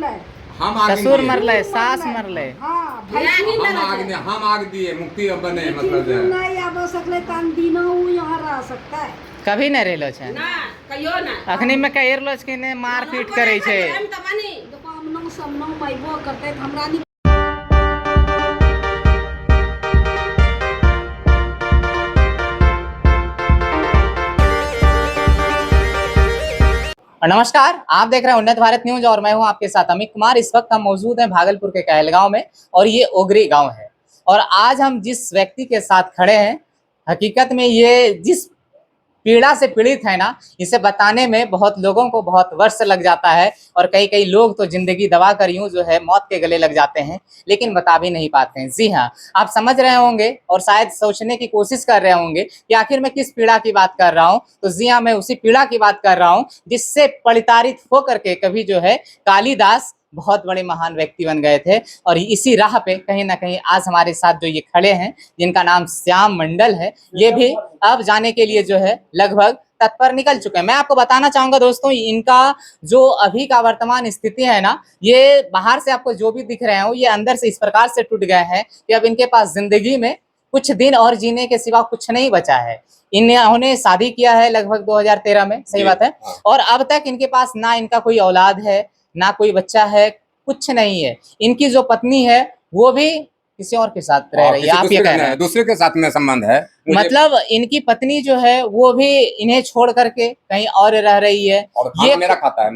मरले, हम आग ससुर दिए, मरले, सास मरले। हाँ हम आग दिए, मुक्ति अब बने मतलब जो है। नहीं आबो सकले तन दिनो उ यहाँ रह सकता है। कभी न रहलो छै ना कहियो ना अखनी में कह रहलो छै कि ने मार पीट करे छै। हम त बनी देखो हमनो समनो मैबो करते त हमरा नहीं। नमस्कार, आप देख रहे हैं उन्नत भारत न्यूज और मैं हूं आपके साथ अमित कुमार। इस वक्त हम मौजूद हैं भागलपुर के कहलगांव में और ये ओगरी गांव है। और आज हम जिस व्यक्ति के साथ खड़े हैं, हकीकत में ये जिस पीड़ा से पीड़ित है ना, इसे बताने में बहुत लोगों को बहुत वर्ष लग जाता है और कई कई लोग तो जिंदगी दबा कर यूं जो है मौत के गले लग जाते हैं, लेकिन बता भी नहीं पाते हैं। जी हाँ, आप समझ रहे होंगे और शायद सोचने की कोशिश कर रहे होंगे कि आखिर मैं किस पीड़ा की बात कर रहा हूँ। तो जी हाँ, मैं उसी पीड़ा की बात कर रहा हूँ जिससे परिताड़ित होकर के कभी जो है कालिदास बहुत बड़े महान व्यक्ति बन गए थे। और इसी राह पे कहीं ना कहीं आज हमारे साथ जो ये खड़े हैं, जिनका नाम श्याम मंडल है, ये भी अब जाने के लिए जो है लगभग तत्पर निकल चुके हैं। मैं आपको बताना चाहूंगा दोस्तों, इनका जो अभी का वर्तमान स्थिति है ना, ये बाहर से आपको जो भी दिख रहे हो, ये अंदर से इस प्रकार से टूट गए हैं कि अब इनके पास जिंदगी में कुछ दिन और जीने के सिवा कुछ नहीं बचा है। इन्होंने शादी किया है लगभग 2013 में, सही बात है, और अब तक इनके पास ना इनका कोई औलाद है, ना कोई बच्चा है, कुछ नहीं है। इनकी जो पत्नी है वो भी किसी और के साथ रह रही है। आप ये कह रहे हैं दूसरे के साथ में संबंध है, मतलब इनकी पत्नी जो है वो भी इन्हें छोड़ करके कहीं और रह रही है। और ये मेरा खाता है,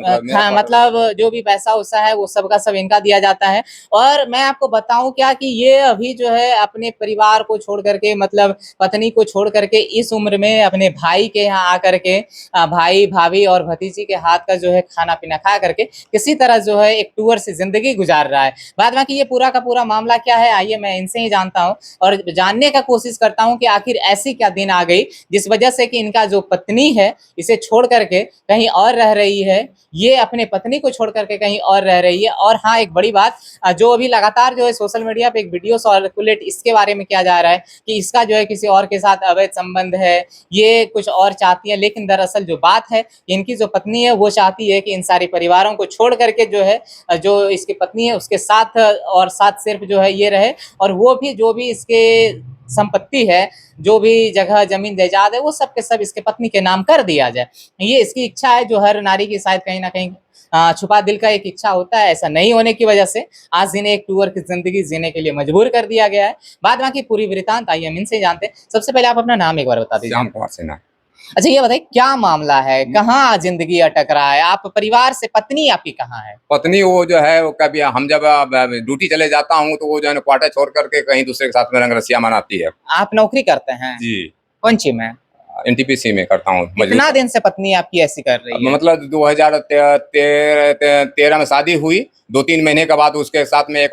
मतलब जो भी पैसा वैसा है वो सब का सब इनका दिया जाता है। और मैं आपको बताऊं क्या कि ये अभी जो है अपने परिवार को छोड़ करके, मतलब पत्नी को छोड़ करके इस उम्र में अपने भाई के यहाँ आकर के भाई भाभी और भतीजी के हाथ का जो है खाना पीना खा करके किसी तरह जो है एक टूर से जिंदगी गुजार रहा है। बाद बाकी ये पूरा का पूरा मामला क्या है, आइए मैं इनसे ही जानता हूँ और जानने का कोशिश करता हूँ कि आखिर ऐसी क्या दिन आ गई जिस वजह से कि इनका जो पत्नी है इसे छोड़ करके कहीं और रह रही है, ये अपने पत्नी को छोड़ करके कहीं और रह रही है। और हाँ, एक बड़ी बात जो अभी लगातार जो है सोशल मीडिया पे एक वीडियो सर्कुलेट इसके बारे में किया जा रहा है कि इसका जो है किसी और के साथ अवैध संबंध है, ये कुछ और चाहती है। लेकिन दरअसल जो बात है, इनकी जो पत्नी है वो चाहती है कि इन सारे परिवारों को छोड़ करके जो है जो इसकी पत्नी है उसके साथ, और साथ सिर्फ जो है ये रहे, और वो भी जो भी इसके संपत्ति है, जो भी जगह जमीन जायदाद है, वो सब के सब इसके पत्नी के नाम कर दिया जाए। ये इसकी इच्छा है, जो हर नारी की शायद कहीं ना कहीं छुपा दिल का एक इच्छा होता है। ऐसा नहीं होने की वजह से आज इन्हें एक टूर की जिंदगी जीने के लिए मजबूर कर दिया गया है। बाद बाकी पूरी वृतांत आइए हम इनसे जानते हैं। सबसे पहले आप अपना नाम एक बार बता दीजिए। श्याम कुमार सिन्हा। अच्छा, ये बताइए क्या मामला है, कहाँ जिंदगी अटक रहा है? आप परिवार से, पत्नी आपकी कहाँ है? पत्नी वो जो है वो कभी हम जब ड्यूटी चले जाता हूँ तो वो जो है क्वार्टर छोड़ करके कहीं दूसरे के साथ में रंग रसिया मनाती है। आप नौकरी करते हैं? जी। कौन सी में? एनटीपीसी में करता हूँ। कितना दिन से पत्नी आपकी ऐसी कर रही है? मतलब 2013 में शादी हुई, 2-3 महीने के बाद उसके साथ में एक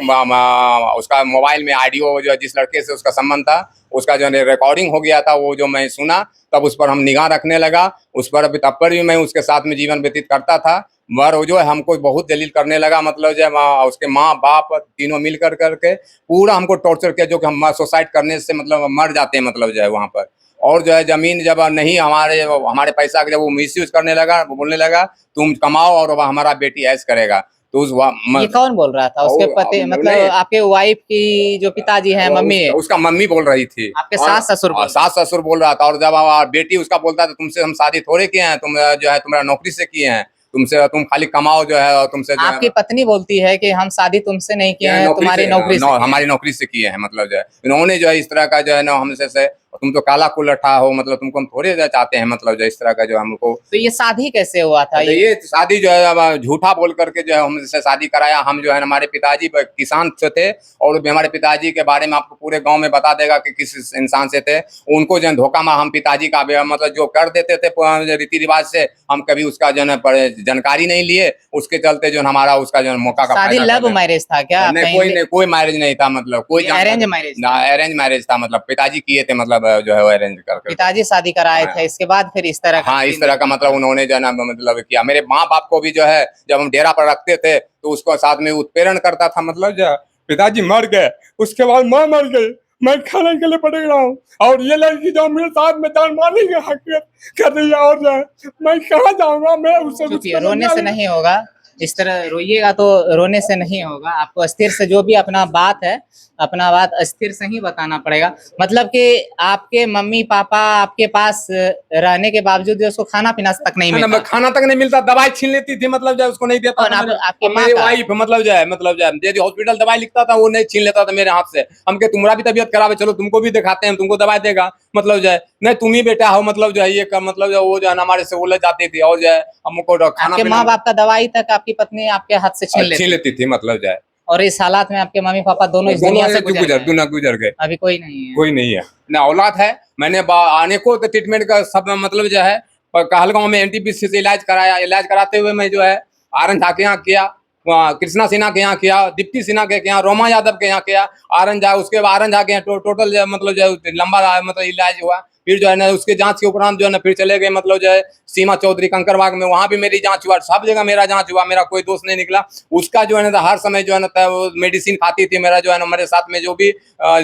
उसका मोबाइल में ऑडियो जो जिस लड़के से उसका संबंध था उसका जो है रिकॉर्डिंग हो गया था, वो जो मैं सुना तब उस पर हम निगाह रखने लगा। उस पर अभी तब पर भी मैं उसके साथ में जीवन व्यतीत करता था, मगर वो जो है हमको बहुत दलील करने लगा। मतलब जो है उसके माँ बाप तीनों मिल कर करके पूरा हमको टॉर्चर किया, जो कि हम सुसाइड करने से मतलब मर जाते हैं मतलब जो है वहाँ पर। और जो है जमीन जब नहीं हमारे पैसा जब वो मिसयूज करने लगा, बोलने लगा तुम कमाओ और हमारा बेटी ऐश करेगा। तो उस ये कौन बोल रहा था? उसके पति मतलब आपके वाइफ की जो पिताजी हैं, मम्मी है? उसका मम्मी बोल रही थी। आपके सास ससुर बोल रहा था। और जब बेटी उसका बोलता था तुमसे हम शादी थोड़े किए हैं, तुम जो है तुम्हारा नौकरी से किए हैं, तुम खाली कमाओ जो है, और तुमसे आपकी पत्नी बोलती है कि हम शादी तुमसे नहीं किए हैं, तुम्हारी नौकरी से हमारी नौकरी से किए हैं। मतलब जो है इन्होंने जो है इस तरह का जो है ना हमसे से तुम तो काला कुलठा हो, मतलब तुमको हम थोड़े चाहते हैं, मतलब जो इस तरह का जो हमको। तो ये शादी कैसे हुआ था? ये शादी जो है झूठा बोल करके जो है हमसे शादी कराया। हम जो है हमारे पिताजी किसान थे और हमारे पिताजी के बारे में आपको पूरे गांव में बता देगा कि किस इंसान से थे। उनको जो है धोखा में हम पिताजी का मतलब जो कर देते थे रीति रिवाज से, हम कभी उसका जो है जानकारी नहीं लिए। उसके चलते जो हमारा उसका जो मौका का शादी लव मैरिज था क्या? नहीं, कोई मैरिज नहीं था, मतलब कोई अरेंज मैरिज? अरेंज मैरिज था, मतलब पिताजी किए थे, मतलब जो है अरेंज करके पिताजी शादी कराए थे। इसके बाद फिर इस तरह हाँ, इस तरह का मतलब उन्होंने जो है ना मतलब किया। मेरे माँ बाप को भी जो है जब हम डेरा पर रखते थे तो उसको साथ में उत्पीड़न करता था। मतलब जो पिताजी मर गए, उसके बाद माँ मर गई, मैं खाने के लिए पड़ रहा हूँ, और ये लड़की जो मेरे साथ में जान मारने की हकीकत कर रही है, और जो है मैं कहाँ जाऊँगा? मैं उससे रोने से नहीं होगा। इस तरह रोइएगा तो रोने से नहीं होगा, आपको अस्थिर से जो भी अपना बात अस्थिर से ही बताना पड़ेगा। मतलब कि आपके मम्मी पापा आपके पास रहने के बावजूद भी उसको खाना पीना तक नहीं है ना, मिलता। खाना तक नहीं मिलता, दवाई छीन लेती थी, मतलब जो है उसको नहीं देता और था आपकी और माँ मेरी का? वाइफ मतलब जो है जो हॉस्पिटल दवाई लिखता था वो नहीं छीन लेता था मेरे हाथ से। हम के तुम्हारा भी तबीयत खराब है, चलो तुमको भी दिखाते हैं, तुमको दवाई देगा, मतलब जो है नहीं तुम ही बेटा हो, मतलब जो है ये मतलब जो है वो जो है ना हमारे से उलझ जाती थी और जो है हमको खाना आपके पीना माँ बाप का दवाई तक आपकी पत्नी आपके हाथ से छीन छीन लेती? लेती थी, मतलब जो है। और इस हालात में आपके मम्मी पापा दोनों इस दुनिया से गुजर गए? गुजर गए। अभी कोई नहीं है? कोई नहीं है ना, औलाद है। मैंने आने को ट्रीटमेंट का सब मतलब जो है कहलगांव में एनटीपीसी से इलाज कराया, इलाज कराते हुए मैं जो है आनंद झा के यहाँ किया, वहाँ कृष्णा सिन्हा के यहाँ किया, दीप्ति सिन्हा के यहाँ, रोमा यादव के यहाँ किया, आनंद झा, उसके बाद आनंद झा के यहाँ टोटल मतलब जो है लंबा मतलब इलाज हुआ। फिर जो है ना उसके जांच के उपरांत जो है ना फिर चले गए मतलब जो है सीमा चौधरी कंकरबाग में, वहां भी मेरी जांच हुआ, सब जगह मेरा जांच हुआ, मेरा कोई दोष नहीं निकला। उसका जो है ना हर समय जो है ना वो मेडिसिन खाती थी, मेरा जो है ना मेरे साथ में जो भी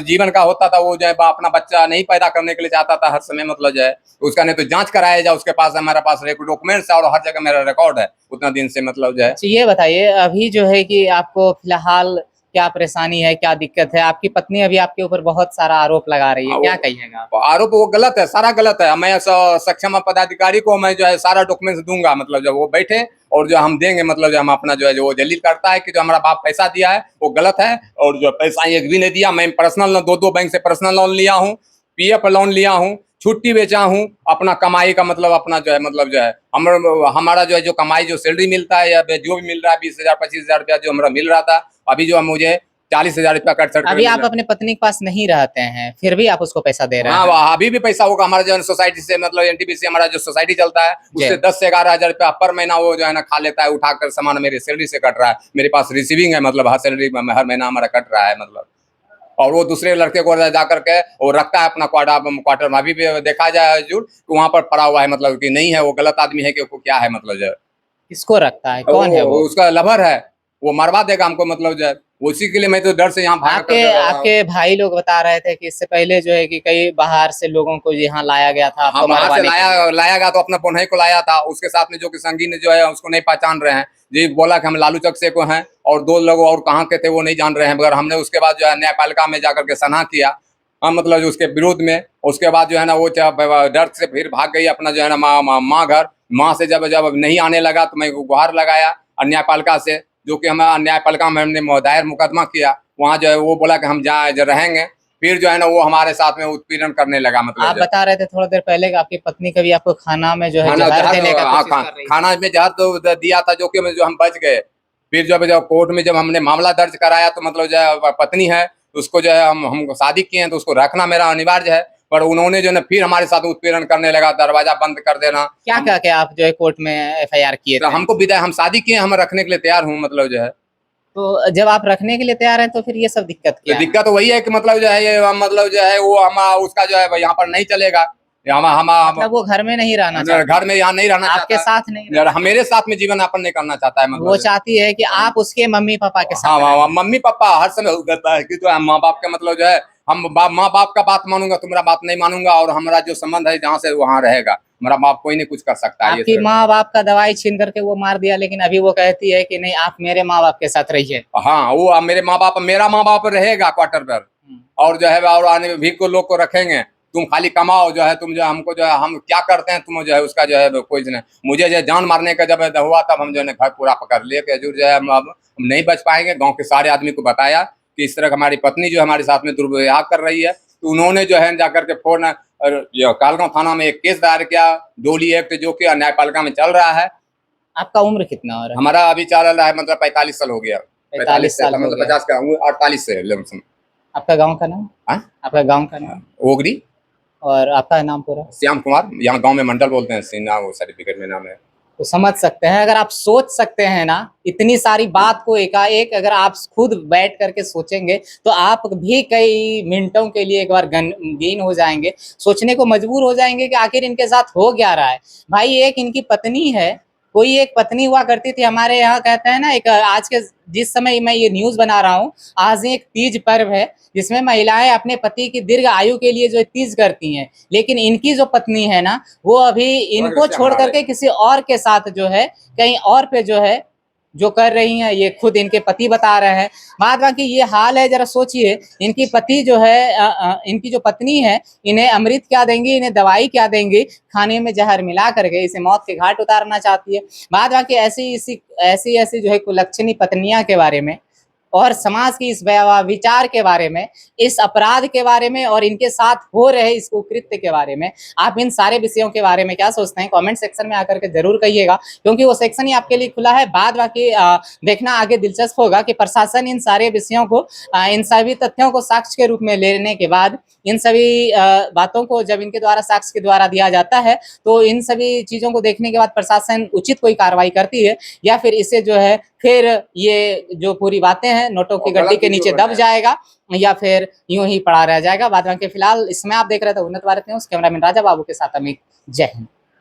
जीवन का होता था वो जो है अपना बच्चा नहीं पैदा करने के लिए चाहता था हर समय, मतलब जो है उसका नहीं तो जांच कराया जाए, उसके पास हमारे पास डॉक्यूमेंट्स है और हर जगह मेरा रिकॉर्ड है उतना दिन से, मतलब जो है। अच्छा ये बताइए अभी जो है कि आपको फिलहाल क्या परेशानी है, क्या दिक्कत है? आपकी पत्नी अभी आपके ऊपर बहुत सारा आरोप लगा रही है, क्या कहिएगा आप? आरोप वो गलत है, सारा गलत है। मैं सक्षम पदाधिकारी को मैं जो है सारा डॉक्यूमेंट्स दूंगा, मतलब जब वो बैठे और जो हम देंगे, मतलब जो हम अपना जो है जो दलील करता है कि जो हमारा बाप पैसा दिया है वो गलत है, और जो पैसा एक भी नहीं दिया। मैं पर्सनल दो बैंक से पर्सनल लोन लिया हूँ, पीएफ लोन लिया हूँ, छुट्टी बेचा हूँ, अपना कमाई का मतलब अपना जो है मतलब जो है हमारा जो है जो कमाई जो सैलरी मिलता है या जो भी मिल रहा है 20,000 25,000 रुपया जो हमारा मिल रहा था, अभी जो है मुझे 40,000 रुपया कट सर। अभी आप अपने पत्नी के पास नहीं रहते हैं फिर भी आप उसको पैसा दे रहे हैं? हाँ, अभी भी पैसा होगा हमारा जो है सोसाइटी से, मतलब एनटीपीसी हमारा जो सोसाइटी चलता है उससे 10 से 11,000 रुपया पर महीना वो जो है ना खा लेता है, उठाकर सामान मेरी सैलरी से कट रहा है। मेरे पास रिसीविंग है, मतलब हर सैलरी हर महीना हमारा कट रहा है, मतलब। और वो दूसरे लड़के को जा करके वो रखता है अपना क्वार्टर में, अभी भी देखा जाए हजूर तो वहाँ पर पड़ा हुआ है, मतलब कि नहीं है वो गलत आदमी है कि वो क्या है, मतलब जो है। किसको रखता है, कौन है वो? उसका लवर है, वो मरवा देगा हमको, मतलब जो है उसी के लिए मैं तो डर से यहाँ भाग आपके भाई लोग बता रहे थे कि इससे पहले जो है कि कई बाहर से लोगों को यहाँ लाया गया था आपको बाहर से मरवाने के लिए। लाया गया तो अपना पोन्हई को लाया था, उसके साथ में जो कि संगीन जो है उसको नहीं पहचान रहे हैं जी, बोला कि हम लालू चक से को हैं, और 2 लोग और कहाँ के थे वो नहीं जान रहे हैं, मगर हमने उसके बाद जो है न्यायपालिका में जाकर के सना किया, हम मतलब उसके विरोध में। उसके बाद जो है ना वो डर से फिर भाग गई अपना जो है ना माँ घर। माँ से जब जब नहीं आने लगा तो मैं गुहार लगाया न्यायपालिका से, जो कि हम न्यायपालिका में हमने दायर मुकदमा किया, वहाँ जो है वो बोला कि हम रहेंगे। फिर जो है ना वो हमारे साथ में उत्पीड़न करने लगा, मतलब आप बता रहे थे थोड़ा देर पहले कि आपकी पत्नी कभी आपको खाना में जो है खाना जहर देने का कोशिश कर रही थी। खाना में जहर तो दिया था, जो कि जो हम बच गए। फिर जब कोर्ट में जब हमने मामला दर्ज कराया तो मतलब जो है पत्नी है उसको जो है हम शादी किए हैं तो उसको रखना मेरा अनिवार्य है, पर उन्होंने जो है फिर हमारे साथ उत्पीड़न करने लगा, दरवाजा बंद कर देना। क्या क्या क्या आप जो है कोर्ट में एफआईआर किए थे? हमको विदाई, हम शादी किए, हम रखने के लिए तैयार हूँ, मतलब जो है। तो जब आप रखने के लिए तैयार हैं तो फिर ये सब दिक्कत क्या है? दिक्कत वही है कि मतलब जो है ये मतलब जो है वो हम उसका जो है यहाँ पर नहीं चलेगा, मतलब वो घर में नहीं रहना चाहता, घर में यहाँ नहीं रहना आपके चाहता, साथ नहीं रहना मेरे साथ में जीवन यापन नहीं करना चाहता है, मतलब वो चाहती है कि आप उसके मम्मी पापा के साथ हाँ, रहें। मम्मी पापा हर समय कहता है कि जो है माँ बाप का मतलब जो है हम माँ बाप का बात मानूंगा, तुम्हारा बात नहीं मानूंगा, और हमारा जो संबंध है जहाँ से वहाँ रहेगा, हमारा बाप कोई नहीं कुछ कर सकता है। आपकी माँ बाप का दवाई छीन करके वो मार दिया, लेकिन अभी वो कहती है कि नहीं आप मेरे माँ बाप के साथ रहिए। हाँ, वो मेरे माँ बाप, मेरा माँ बाप रहेगा क्वार्टर पर, और जो है और आने भी को लोग को रखेंगे, तुम खाली कमाओ, जो है तुम जो है हमको जो है हम क्या करते हैं तुम जो है उसका जो है कोई नहीं। मुझे जो जान मारने का जब हुआ तब हम जो है घर पूरा पकड़ लिए कि हजूर जो है हम नहीं बच पाएंगे। गांव के सारे आदमी को बताया कि इस तरह हमारी पत्नी जो हमारे साथ में दुर्व्यवहार कर रही है, तो उन्होंने जो है जाकर के फोन कालगांव थाना में एक केस दायर किया, डोली एक्ट, जो कि न्यायपालिका में चल रहा है। आपका उम्र कितना हो रहा है? हमारा अभी चल रहा है मतलब 45 साल हो गया। 45 साल मतलब 50 का 48 से लमसम। आपका गांव का नाम? आपका गांव का नाम? ओगरी। और आपका नाम पूरा? श्याम कुमार, यहाँ गांव में मंडल बोलते हैं, सीना वो सर्टिफिकेट में नाम है। तो समझ सकते हैं, अगर आप सोच सकते हैं ना इतनी सारी बात को एकाएक अगर आप खुद बैठ करके सोचेंगे तो आप भी कई मिनटों के लिए एक बार गमगीन हो जाएंगे, सोचने को मजबूर हो जाएंगे कि आखिर इनके साथ हो क्या रहा है। भाई एक इनकी पत्नी है, कोई एक पत्नी हुआ करती थी हमारे यहाँ, कहते हैं ना एक आज के जिस समय मैं ये न्यूज़ बना रहा हूँ, आज एक तीज पर्व है जिसमें महिलाएं अपने पति की दीर्घ आयु के लिए जो तीज करती हैं, लेकिन इनकी जो पत्नी है ना वो अभी इनको छोड़ करके किसी और के साथ जो है कहीं और पे जो है जो कर रही हैं ये खुद इनके पति बता रहे हैं। बात बाकी ये हाल है, जरा सोचिए इनकी पति जो है इनकी जो पत्नी है इन्हें अमृत क्या देंगी, इन्हें दवाई क्या देंगी, खाने में जहर मिला करके इसे मौत के घाट उतारना चाहती है। बात बाकी ऐसी जो है कुलक्षणी पत्नियां के बारे में और समाज की इस विचार के बारे में, इस अपराध के बारे में और इनके साथ हो रहे इस कुकृत्य के बारे में, आप इन सारे विषयों के बारे में क्या सोचते हैं कमेंट सेक्शन में आकर के जरूर कहिएगा, क्योंकि वो सेक्शन ही आपके लिए खुला है। बाद बाकी देखना आगे दिलचस्प होगा कि प्रशासन इन सारे विषयों को इन सभी तथ्यों को साक्ष्य के रूप में लेने के बाद, इन सभी बातों को जब इनके द्वारा साक्ष्य के द्वारा दिया जाता है तो इन सभी चीजों को देखने के बाद प्रशासन उचित कोई कार्रवाई करती है या फिर इसे जो है फिर ये जो पूरी बातें हैं नोटों की गड्डी के नीचे दब जाएगा या फिर यूं ही पड़ा रह जाएगा। बाद में फिलहाल इसमें आप देख रहे थे उन्नत भारत न्यूज़, कैमरामैन राजा बाबू के साथ अमित। जय हिंद।